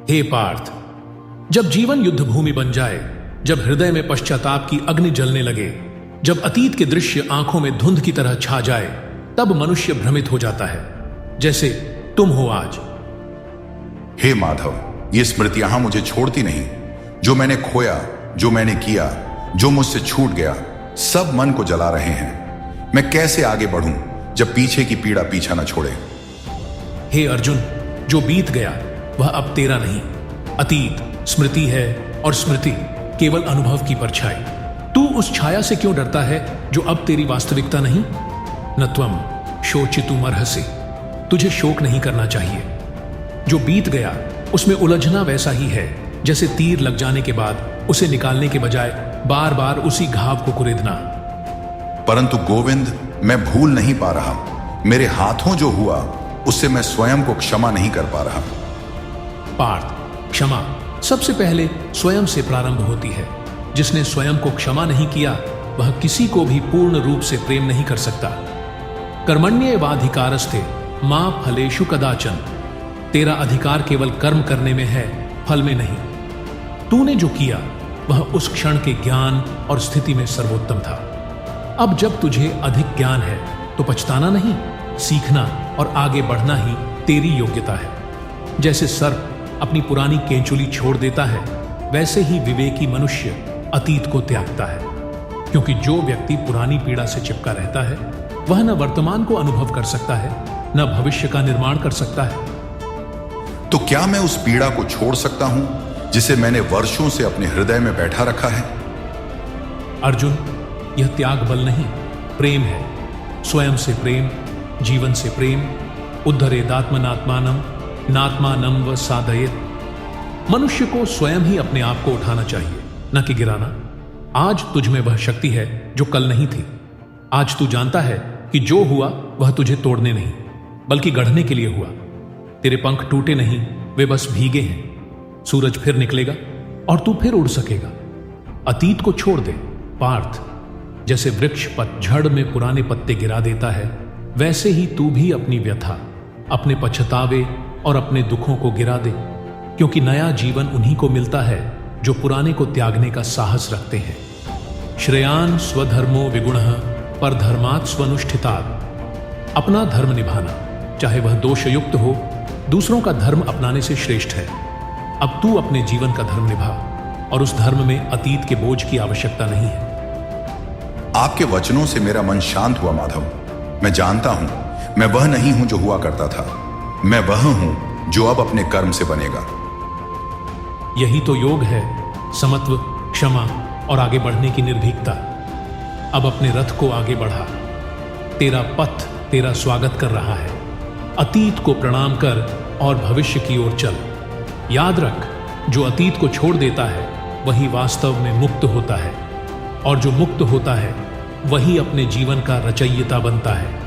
हे पार्थ, जब जीवन युद्ध भूमि बन जाए, जब हृदय में पश्चाताप की अग्नि जलने लगे, जब अतीत के दृश्य आंखों में धुंध की तरह छा जाए, तब मनुष्य भ्रमित हो जाता है, जैसे तुम हो आज। हे माधव, ये स्मृतियां मुझे छोड़ती नहीं। जो मैंने खोया, जो मैंने किया, जो मुझसे छूट गया, सब मन को जला रहे हैं। मैं कैसे आगे बढ़ूं जब पीछे की पीड़ा पीछा न छोड़े। हे अर्जुन, जो बीत गया वह अब तेरा नहीं। अतीत स्मृति है और स्मृति केवल अनुभव की परछाई। तू उस छाया से क्यों डरता है जो अब तेरी वास्तविकता नहीं? न त्वम शोचितुमर्हसि, तुझे शोक नहीं करना चाहिए। जो बीत गया उसमें उलझना वैसा ही है जैसे तीर लग जाने के बाद उसे निकालने के बजाय बार बार उसी घाव को कुरेदना। परंतु गोविंद, मैं भूल नहीं पा रहा। मेरे हाथों जो हुआ उससे मैं स्वयं को क्षमा नहीं कर पा रहा। पार्थ, क्षमा सबसे पहले स्वयं से प्रारंभ होती है। जिसने स्वयं को क्षमा नहीं किया वह किसी को भी पूर्ण रूप से प्रेम नहीं कर सकता। कर्मण्येवाधिकारस्ते मां फलेषु कदाचन, तेरा अधिकार केवल कर्म करने में है, फल में नहीं। तूने जो किया वह उस क्षण के ज्ञान और स्थिति में सर्वोत्तम था। अब जब तुझे अधिक ज्ञान है तो पछताना नहीं, सीखना और आगे बढ़ना ही तेरी योग्यता है। जैसे सर्प अपनी पुरानी केंचुली छोड़ देता है, वैसे ही विवेकी मनुष्य अतीत को त्यागता है। क्योंकि जो व्यक्ति पुरानी पीड़ा से चिपका रहता है वह न वर्तमान को अनुभव कर सकता है, न भविष्य का निर्माण कर सकता है। तो क्या मैं उस पीड़ा को छोड़ सकता हूं जिसे मैंने वर्षों से अपने हृदय में बैठा रखा है? अर्जुन, यह त्याग बल नहीं, प्रेम है। स्वयं से प्रेम, जीवन से प्रेम। उद्धरेदात्मनात्मानम नात्मानम व साधयेत्। मनुष्य को स्वयं ही अपने आप को उठाना चाहिए, न कि गिराना। आज तुझ में वह शक्ति है जो कल नहीं थी। आज तू जानता है कि जो हुआ वह तुझे तोड़ने नहीं बल्कि गढ़ने के लिए हुआ। तेरे पंख टूटे नहीं, वे बस भीगे हैं। सूरज फिर निकलेगा और तू फिर उड़ सकेगा। अतीत को छोड़ दे पार्थ। जैसे वृक्ष पतझड़ में पुराने पत्ते गिरा देता है, वैसे ही तू भी अपनी व्यथा, अपने पछतावे और अपने दुखों को गिरा दे। क्योंकि नया जीवन उन्हीं को मिलता है जो पुराने को त्यागने का साहस रखते हैं। श्रेयान स्वधर्मो विगुणः परधर्मात् स्वनुष्ठितात्। अपना धर्म निभाना, चाहे वह दोषयुक्त हो, दूसरों का धर्म अपनाने से श्रेष्ठ है। अब तू अपने जीवन का धर्म निभा और उस धर्म में अतीत के बोझ की आवश्यकता नहीं है। आपके वचनों से मेरा मन शांत हुआ माधव। मैं जानता हूं मैं वह नहीं हूं जो हुआ करता था। मैं वह हूं जो अब अपने कर्म से बनेगा। यही तो योग है, समत्व, क्षमा और आगे बढ़ने की निर्भीकता। अब अपने रथ को आगे बढ़ा। तेरा पथ तेरा स्वागत कर रहा है। अतीत को प्रणाम कर और भविष्य की ओर चल। याद रख, जो अतीत को छोड़ देता है वही वास्तव में मुक्त होता है, और जो मुक्त होता है वही अपने जीवन का रचयिता बनता है।